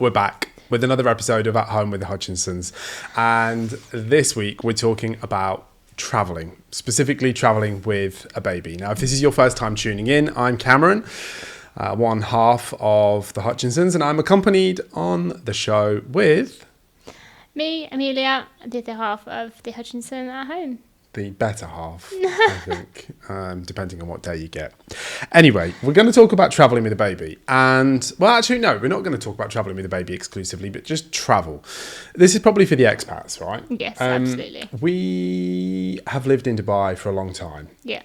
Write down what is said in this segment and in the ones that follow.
We're back with another episode of At Home with the Hutchinsons. And this week we're talking about travelling, specifically travelling with a baby. Now, if this is your first time tuning in, I'm Cameron, one half of the Hutchinsons, and I'm accompanied on the show with... Me, Amelia, the other half of the Hutchinson at home. The better half, I think, depending on what day you get. Anyway, we're going to talk about travelling with a baby. And, well, actually, no, we're not going to talk about travelling with a baby exclusively, but just travel. This is probably for the expats, right? Yes, absolutely. We have lived in Dubai for a long time. Yeah.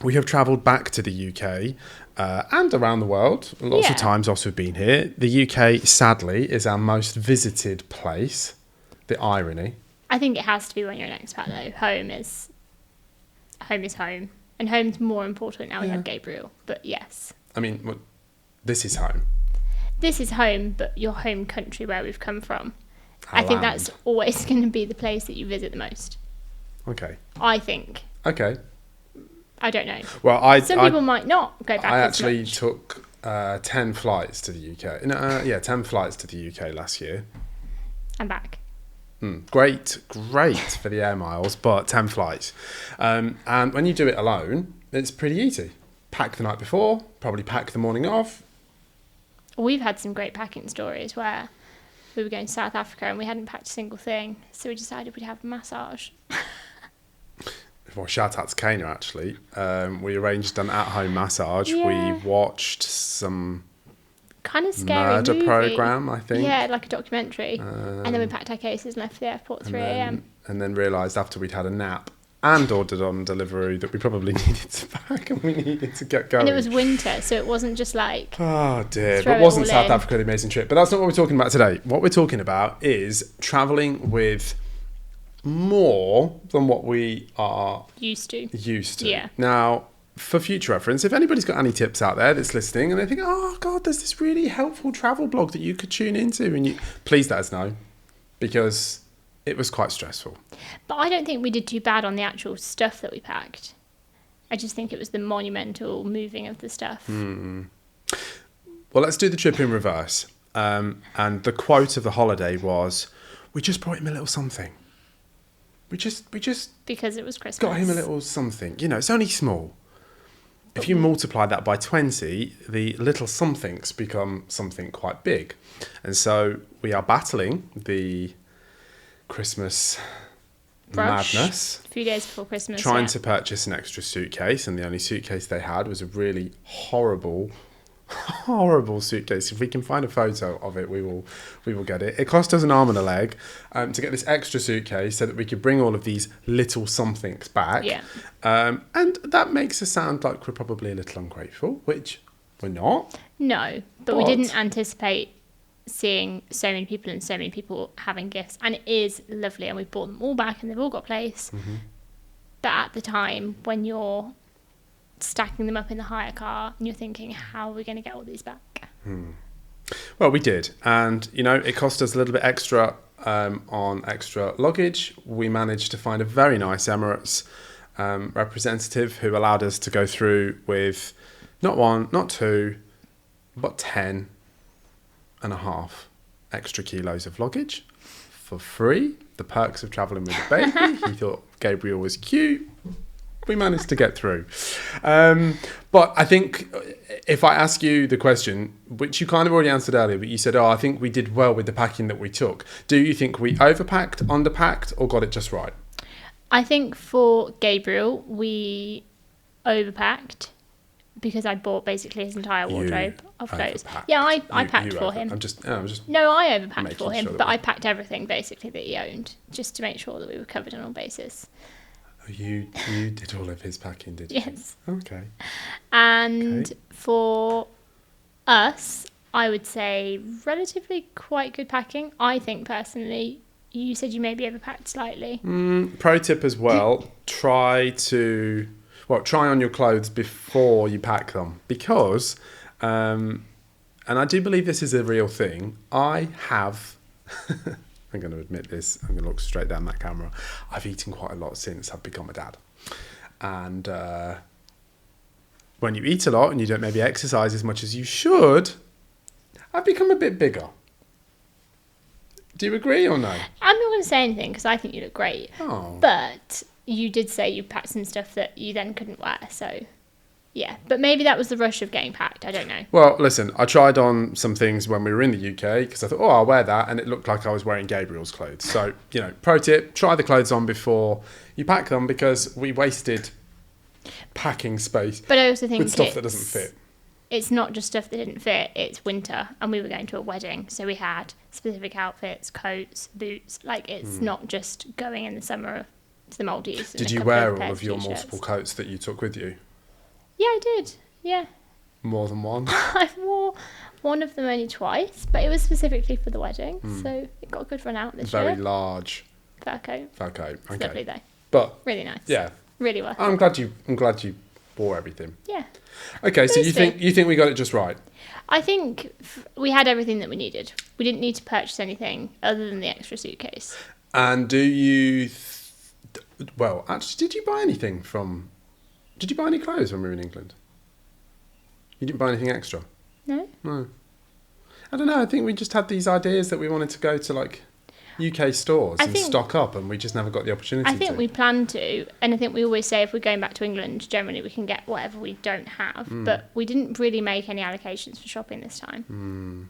We have travelled back to the UK and around the world. Lots of times also been here. The UK, sadly, is our most visited place. The irony. I think it has to be when you're an expat, though. Home is home. And home's more important now we have Gabriel. But yes. I mean, this is home. This is home, but your home country where we've come from. Our I think land. that's always going to be the place that you visit the most. Okay. I think. Okay. I don't know. Well, Some people might not go back I as actually much. took 10 flights to the UK. 10 flights to the UK last year. I'm back. Great for the air miles, but 10 flights. And when you do it alone, it's pretty easy. Pack the night before, probably pack the morning of. We've had some great packing stories where we were going to South Africa and we hadn't packed a single thing, so we decided we'd have a massage. Well, shout out to Kenya, actually. We arranged an at-home massage. Yeah. We watched some Kind of scary murder movie. program, I think. Yeah, like a documentary. And then we packed our cases and left for the airport at 3 a.m. And then realised after we'd had a nap and ordered on delivery that we probably needed to pack and we needed to get going. And it was winter, so it wasn't just like... Oh dear, throw but it wasn't all South in. Africa the amazing trip? But that's not what we're talking about today. What we're talking about is travelling with more than what we are Used to. used to. Yeah. Now, for future reference, if anybody's got any tips out there that's listening and they think, oh God, there's this really helpful travel blog that you could tune into, and you please let us know, because it was quite stressful. But I don't think we did too bad on the actual stuff that we packed. I just think it was the monumental moving of the stuff. Well, let's do the trip in reverse. And the quote of the holiday was, we just brought him a little something. We just Because it was Christmas. got him a little something. You know, it's only small. If you multiply that by 20, the little somethings become something quite big. And so we are battling the Christmas Rush. madness. A few days before Christmas. Trying to purchase an extra suitcase, and the only suitcase they had was a really horrible suitcase. If we can find a photo of it, we will get it. It cost us an arm and a leg to get this extra suitcase so that we could bring all of these little somethings back. Yeah. And that makes us sound like we're probably a little ungrateful, which we're not. No, but we But- didn't anticipate seeing so many people and so many people having gifts. And it is lovely, and we've brought them all back and they've all got place. Mm-hmm. But at the time, when you're stacking them up in the hire car and you're thinking, how are we going to get all these back? Well, we did. And, you know, it cost us a little bit extra on extra luggage. We managed to find a very nice Emirates representative who allowed us to go through with not one, not two, but 10 and a half extra kilos of luggage for free. The perks of travelling with a baby. He thought Gabriel was cute. We managed to get through. But I think if I ask you the question, which you kind of already answered earlier, but you said, I think we did well with the packing that we took. Do you think we overpacked, underpacked, or got it just right? I think for Gabriel, we overpacked because I bought basically his entire wardrobe of clothes. overpacked. Yeah, I packed for him. I'm just No, I overpacked making for him, sure that but we- I packed everything basically that he owned just to make sure that we were covered on all bases. You did all of his packing, did you? Yes. Okay. And Okay. for us, I would say relatively quite good packing. I think personally, you said you maybe overpacked slightly. Pro tip as well, try on your clothes before you pack them, because, and I do believe this is a real thing, I have, I'm going to admit this, I'm going to look straight down that camera, I've eaten quite a lot since I've become a dad. And when you eat a lot and you don't maybe exercise as much as you should, I've become a bit bigger. Do you agree or no? I'm not going to say anything because I think you look great. Oh. But you did say you packed some stuff that you then couldn't wear, so yeah. But maybe that was the rush of getting packed. I don't know. Well, listen, I tried on some things when we were in the UK because I thought, I'll wear that, and it looked like I was wearing Gabriel's clothes. So, pro tip, try the clothes on before you pack them because we wasted packing space But I also think with stuff that doesn't fit. It's not just stuff that didn't fit, it's winter, and we were going to a wedding, so we had specific outfits, coats, boots. Like, it's not just going in the summer to the Maldives. Did you wear all of your multiple coats that you took with you? Yeah, I did. Yeah. More than one? I wore one of them only twice, but it was specifically for the wedding, so it got a good run out this year. Very large. Fur coat. Okay. It's lovely though. But really nice. Yeah. Really worth it. I'm glad you wore everything. Yeah. Okay, so you think we got it just right? I think we had everything that we needed. We didn't need to purchase anything other than the extra suitcase. And do you... well, actually, did you buy anything from... Did you buy any clothes when we were in England? You didn't buy anything extra? No. I don't know. I think we just had these ideas that we wanted to go to, like, UK stores and stock up, and we just never got the opportunity to. I think we planned to, and I think we always say if we're going back to England, generally we can get whatever we don't have. But we didn't really make any allocations for shopping this time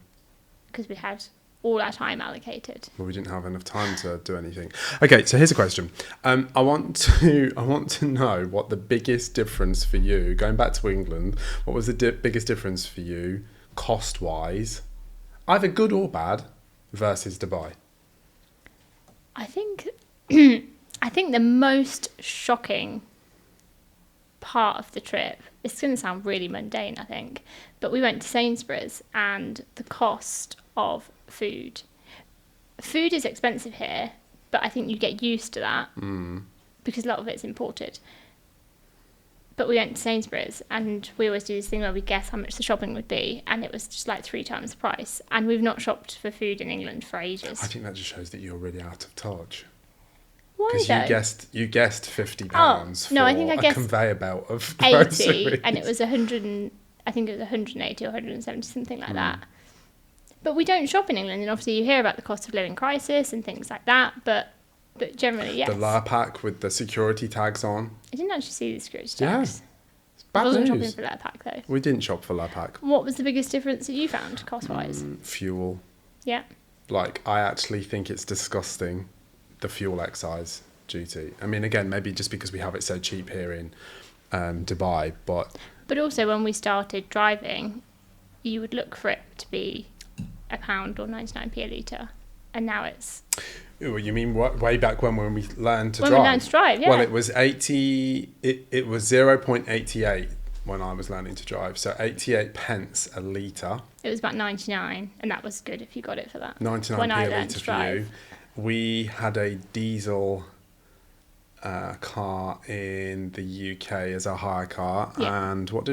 because we had all our time allocated. Well, we didn't have enough time to do anything. Okay, so here's a question. I want to know what the biggest difference for you going back to England. What was the biggest difference for you, cost-wise, either good or bad, versus Dubai? I think the most shocking part of the trip, it's going to sound really mundane, I think, but we went to Sainsbury's and the cost of food. Food is expensive here, but I think you get used to that because a lot of it's imported. But we went to Sainsbury's and we always do this thing where we guess how much the shopping would be, and it was just like 3 times the price. And we've not shopped for food in England for ages. I think that just shows that you're really out of touch. Why though? Because you guessed £50 no, I think I a guessed conveyor belt of 80, groceries. and it was 100. I think it was 180 or 170, something like that. But we don't shop in England, and obviously you hear about the cost of living crisis and things like that. But generally, yes. The Lurpak with the security tags on. I didn't actually see the security tags. It's bad I wasn't news. shopping for Lurpak though. We didn't shop for Lurpak. What was the biggest difference that you found cost-wise? Fuel. Yeah. Like, I actually think it's disgusting, the fuel excise duty. I mean, again, maybe just because we have it so cheap here in Dubai, but... But also when we started driving, you would look for it to be £1 or 99p a litre, and now it's... Well, you mean way back when we learned to drive? When we learned to drive, yeah. Well, it was 80... It was 0.88 when I was learning to drive, so 88 pence a litre. It was about 99, and that was good if you got it for that. 99p when I a learned litre to for you. drive. We had a diesel car in the UK as our hire car, and what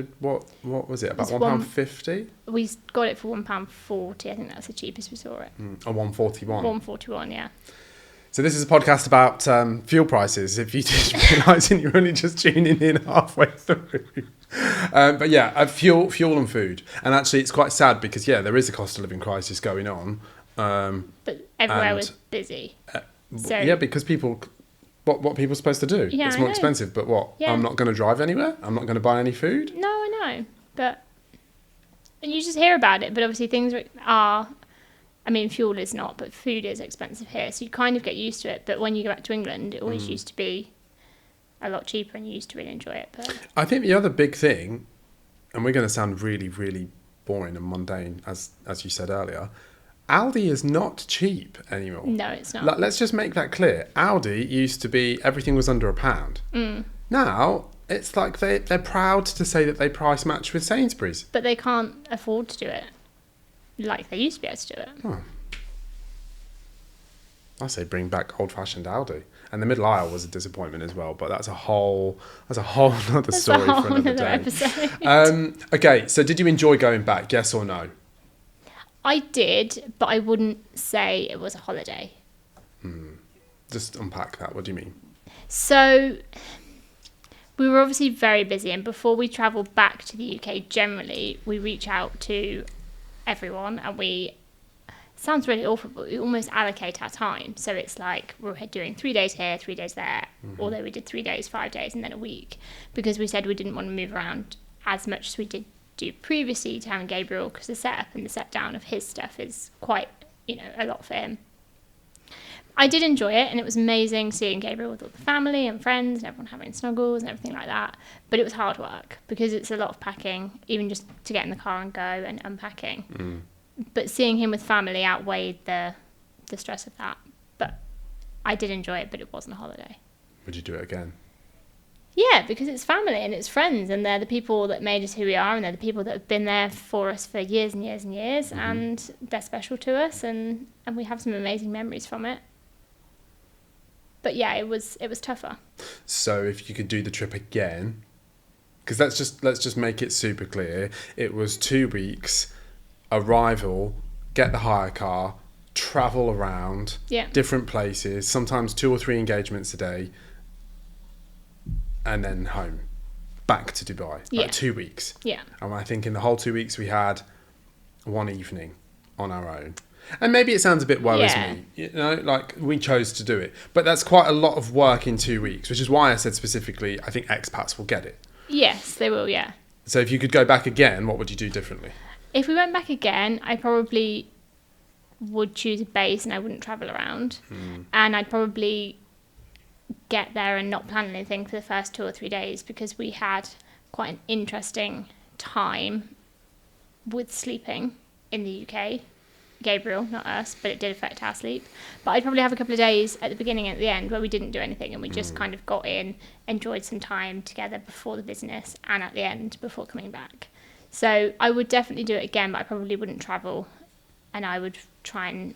was it? About £1.50? We got it for £1.40. I think that's the cheapest we saw it. A 141. 141, yeah. So this is a podcast about fuel prices. If you didn't realise and you're only just tuning in halfway through. But yeah, fuel and food. And actually it's quite sad because, there is a cost of living crisis going on. But everywhere was busy. Because people... What are people supposed to do? Yeah, it's more expensive, but what? Yeah. I'm not going to drive anywhere? I'm not going to buy any food? No, I know. But... And you just hear about it, but obviously things are... I mean, fuel is not, but food is expensive here, so you kind of get used to it. But when you go back to England, it always used to be a lot cheaper, and you used to really enjoy it. But I think the other big thing, and we're going to sound really, really boring and mundane, as you said earlier, Aldi is not cheap anymore. No, it's not. Let's just make that clear. Aldi used to be, everything was under £1. Now, it's like they're proud to say that they price match with Sainsbury's. But they can't afford to do it like they used to be able to do it. Oh. I say bring back old-fashioned Aldi. And the middle aisle was a disappointment as well, but that's a whole other story for another day. Episode. Okay, so did you enjoy going back, yes or no? I did, but I wouldn't say it was a holiday. Just unpack that. What do you mean? So we were obviously very busy, and before we travel back to the UK, generally we reach out to everyone and we sounds really awful, but we almost allocate our time. So it's like we're doing 3 days here, 3 days there, although we did 3 days, 5 days, and then a week, because we said we didn't want to move around as much as we did do previously to having Gabriel, because the setup and the set down of his stuff is quite, a lot for him. I did enjoy it, and it was amazing seeing Gabriel with all the family and friends and everyone having snuggles and everything like that. But it was hard work because it's a lot of packing, even just to get in the car and go and unpacking. But seeing him with family outweighed the stress of that. But I did enjoy it, but it wasn't a holiday. Would you do it again? Yeah, because it's family and it's friends, and they're the people that made us who we are, and they're the people that have been there for us for years and years and years, and they're special to us, and we have some amazing memories from it. But yeah, it was tougher. So if you could do the trip again, because let's just make it super clear. It was 2 weeks, arrival, get the hire car, travel around, different places, sometimes 2 or 3 engagements a day, and then home, back to Dubai. Like 2 weeks. Yeah. And I think in the whole 2 weeks we had 1 evening on our own. And maybe it sounds a bit woe is me, like we chose to do it. But that's quite a lot of work in 2 weeks, which is why I said specifically, I think expats will get it. Yes, they will, yeah. So if you could go back again, what would you do differently? If we went back again, I probably would choose a base and I wouldn't travel around. And I'd probably get there and not plan anything for the first 2 or 3 days, because we had quite an interesting time with sleeping in the UK. Gabriel, not us, but it did affect our sleep. But I'd probably have a couple of days at the beginning and at the end where we didn't do anything, and we just kind of got in, enjoyed some time together before the business and at the end before coming back. So I would definitely do it again, but I probably wouldn't travel, and I would try and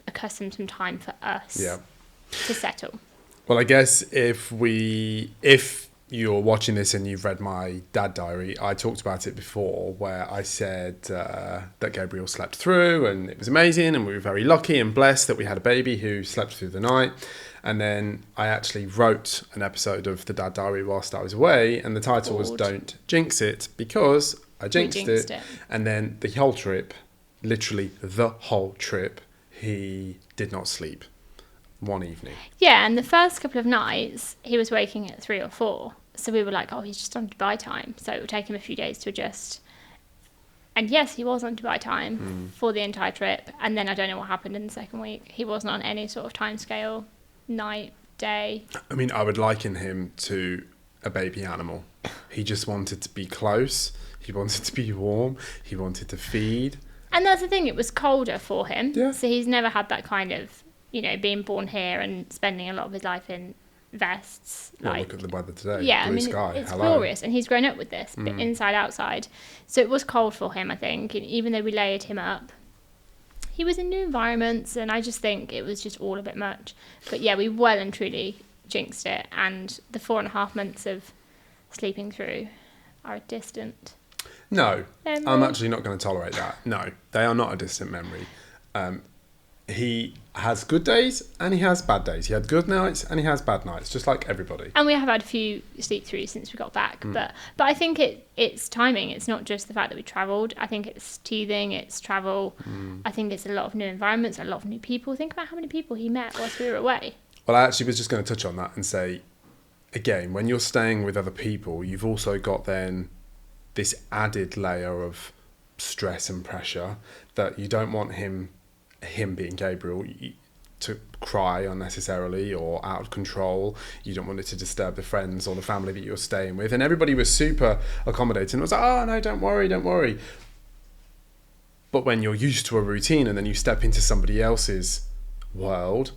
accustom some time for us to settle. Well, I guess if you're watching this and you've read my dad diary, I talked about it before, where I said that Gabriel slept through and it was amazing, and we were very lucky and blessed that we had a baby who slept through the night. And then I actually wrote an episode of the dad diary whilst I was away, and the title was Don't Jinx It, because I jinxed it. And then the whole trip, literally the whole trip, he did not sleep. 1 evening. Yeah, and the first couple of nights, he was waking at 3 or 4. So we were like, he's just on Dubai time. So it would take him a few days to adjust. And yes, he was on Dubai time for the entire trip. And then I don't know what happened in the second week. He wasn't on any sort of time scale, night, day. I mean, I would liken him to a baby animal. He just wanted to be close. He wanted to be warm. He wanted to feed. And that's the thing, it was colder for him. Yeah. So he's never had that kind of, being born here and spending a lot of his life in vests. Well, look at the weather today. Yeah, Blue sky. It's glorious, and he's grown up with this, but inside, outside. So it was cold for him, I think, and even though we layered him up, he was in new environments, and I just think it was just all a bit much. But yeah, we well and truly jinxed it, and the 4.5 months of sleeping through are a distant No, memory. I'm actually not going to tolerate that. No, they are not a distant memory. He has good days and he has bad days. He had good nights and he has bad nights, just like everybody. And we have had a few sleep throughs since we got back. But I think it's timing. It's not just the fact that we travelled. I think it's teething, it's travel. I think it's a lot of new environments, a lot of new people. Think about how many people he met whilst we were away. Well, I actually was just going to touch on that and say, again, when you're staying with other people, you've also got then this added layer of stress and pressure that you don't want him being Gabriel to cry unnecessarily or out of control. You don't want it to disturb the friends or the family that you're staying with. And everybody was super accommodating. It was like, oh no, don't worry. But when you're used to a routine and then you step into somebody else's world,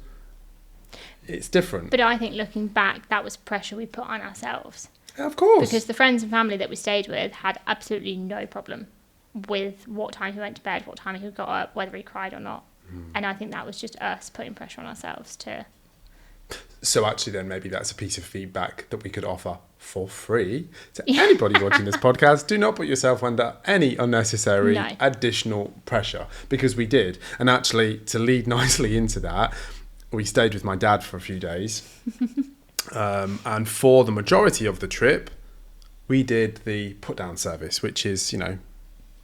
it's different. But I think looking back, that was pressure we put on ourselves. Yeah, of course. Because the friends and family that we stayed with had absolutely no problem with what time he went to bed, what time he got up, whether he cried or not. And I think that was just us putting pressure on ourselves to... So actually then maybe that's a piece of feedback that we could offer for free to anybody watching this podcast. Do not put yourself under any unnecessary additional pressure, because we did. And actually, to lead nicely into that, we stayed with my dad for a few days. And for the majority of the trip, we did the put-down service, which is,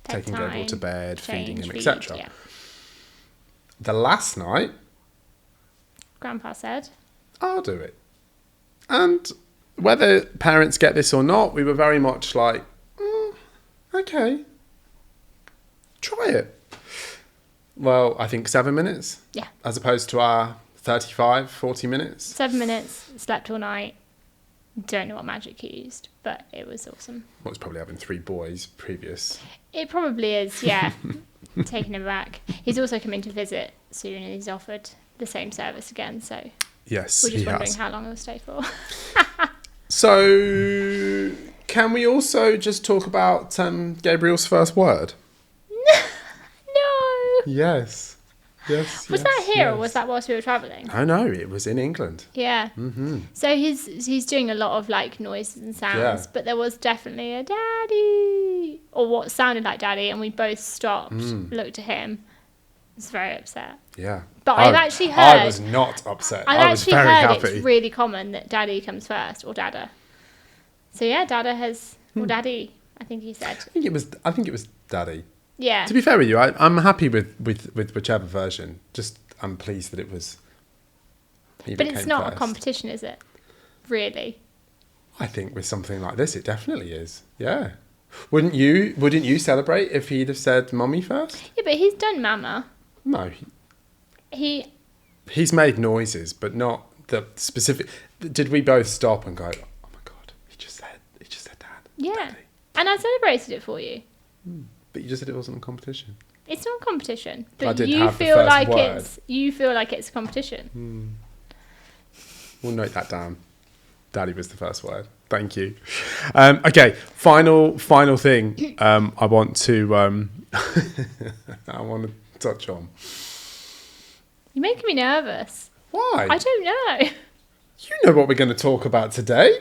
taking Gabriel to bed, feeding him, etc. the last night, Grandpa said. I'll do it. And whether parents get this or not, we were very much like, okay, try it. Well, I think 7 minutes. Yeah. As opposed to our 35, 40 minutes. 7 minutes, slept all night. Don't know what magic he used, but it was awesome. Well, it's probably having 3 boys previous. It probably is, yeah. Taking him back. He's also coming to visit soon and he's offered the same service again, so Yes, we're just he wondering has. how long he'll stay for. So, can we also just talk about Gabriel's first word? No! Yes. Yes. Was that here or was that whilst we were travelling? Oh no, it was in England. Yeah. Mm-hmm. So he's doing a lot of like noises and sounds, Yeah. but there was definitely a daddy or what sounded like daddy, and we both stopped, looked at him. I was very upset. Yeah. But I've actually heard. I was not upset. I was actually very heard happy. it's really common that daddy comes first or dada. So yeah, dada has or daddy. I think he said. I think it was Daddy. Yeah. To be fair with you, I'm happy with whichever version. Just I'm pleased that it was. But it's not a competition, is it? Really? I think with something like this, it definitely is. Yeah. Wouldn't you celebrate if he'd have said "mummy" first? Yeah, but he's done mama. No. He's made noises, but not the specific. Did we both stop and go, "Oh my god, he just said dad"? Yeah. Daddy. And I celebrated it for you. But you just said it wasn't a competition. It's not a competition, I but did you have the feel first like word. it's a competition. We'll note that down. Daddy was the first word. Thank you. Okay, final thing. I want to I want to touch on. You're making me nervous. Why? I don't know. You know what we're going to talk about today.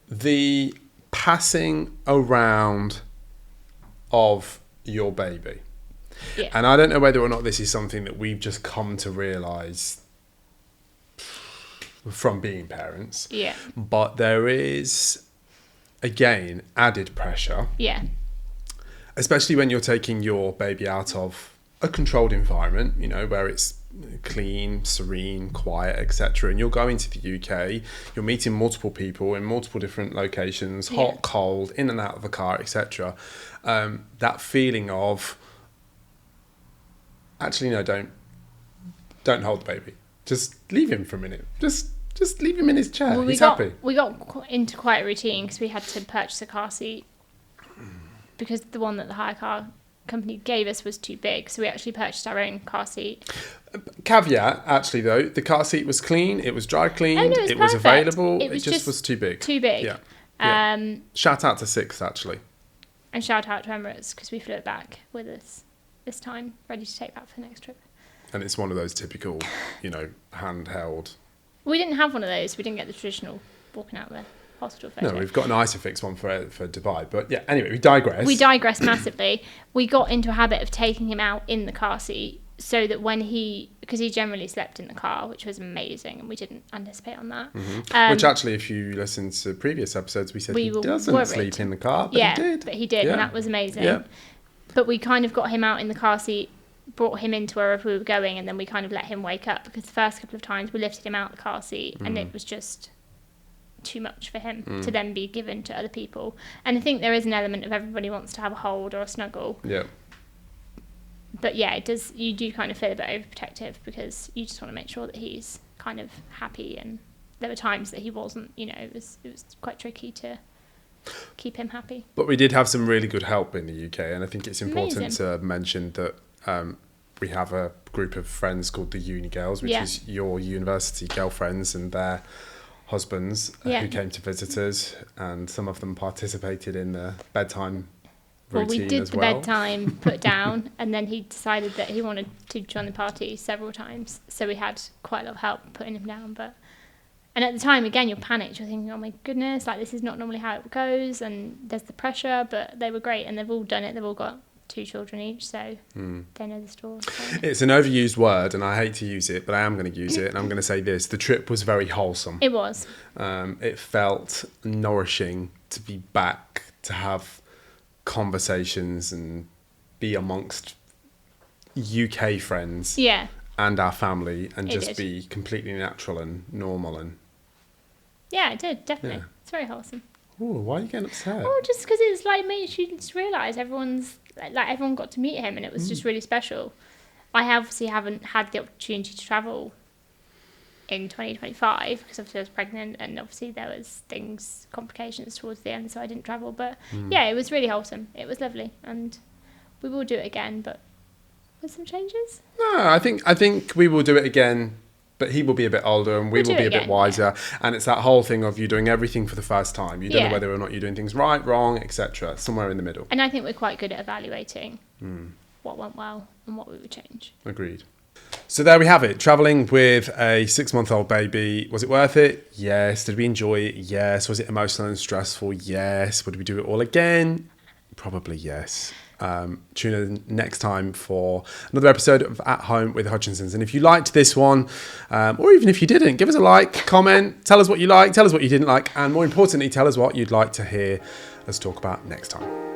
The passing around of your baby. Yeah. And I don't know whether or not this is something that we've just come to realise from being parents. Yeah. But there is, again, added pressure. Yeah. Especially when you're taking your baby out of a controlled environment, where it's clean, serene, quiet, etc. And you're going to the UK, you're meeting multiple people in multiple different locations, hot, cold, in and out of the car, etc. That feeling of, actually, no, don't hold the baby. Just leave him for a minute. Just leave him in his chair. Well, He's happy. We got into quite a routine because we had to purchase a car seat because the one that the hire car company gave us was too big, so we actually purchased our own car seat. Caveat, actually, though, the car seat was clean, it was dry cleaned, Oh, no, it was perfect. available, It was just just was too big. Too big. Yeah. Shout out to Six, actually. And shout out to Emirates because we flew it back with us this time, ready to take that for the next trip. And it's one of those typical, handheld. We didn't have one of those. We didn't get the traditional walking out the hospital photo. No, we've got an Isofix one for Dubai. But yeah, anyway, we digress. We digress massively. We got into a habit of taking him out in the car seat so that because he generally slept in the car, which was amazing, and we didn't anticipate on that. Which actually, if you listen to previous episodes, we said we he were doesn't worried. sleep in the car, but yeah, he did. But he did, Yeah. and that was amazing. Yeah. But we kind of got him out in the car seat, brought him into wherever we were going, and then we kind of let him wake up because the first couple of times we lifted him out the car seat and it was just too much for him to then be given to other people. And I think there is an element of everybody wants to have a hold or a snuggle. Yeah. But yeah, you do kind of feel a bit overprotective because you just want to make sure that he's kind of happy, and there were times that he wasn't, it was quite tricky to keep him happy. But we did have some really good help in the UK, and I think it's important Amazing. to mention that we have a group of friends called the Uni Girls, which is your university girlfriends and their husbands who came to visit us, and some of them participated in the bedtime routine we did as the well. bedtime put down, and then he decided that he wanted to join the party several times, so we had quite a lot of help putting him down. And at the time, again, you're panicked. You're thinking, oh my goodness, like this is not normally how it goes, and there's the pressure. But they were great, and they've all done it. They've all got 2 children each, so they know the story. So. It's an overused word, and I hate to use it, but I am going to use it, and I'm going to say this: the trip was very wholesome. It was. It felt nourishing to be back, to have conversations and be amongst UK friends Yeah. and our family and It just did. be completely natural and normal and... Yeah, it did, definitely. Yeah. It's very wholesome. Oh, why are you getting upset? Oh, just because it's like makes you just realise everyone's like everyone got to meet him and it was just really special. I obviously haven't had the opportunity to travel in 2025 because obviously I was pregnant and obviously there was complications towards the end, so I didn't travel. But yeah, it was really wholesome. It was lovely, and we will do it again, but with some changes. No, I think we will do it again, but he will be a bit older and we We'll will do be it a bit again, wiser. And it's that whole thing of you doing everything for the first time. You don't know Yeah. whether or not you're doing things right, wrong, etc. Somewhere in the middle. And I think we're quite good at evaluating what went well and what we would change. Agreed. So there we have it. Travelling with a 6-month-old baby. Was it worth it? Yes. Did we enjoy it? Yes. Was it emotional and stressful? Yes. Would we do it all again? Probably yes. Tune in next time for another episode of At Home with Hutchinsons. And if you liked this one, or even if you didn't, give us a like, comment, tell us what you liked, tell us what you didn't like, and more importantly, tell us what you'd like to hear us talk about next time.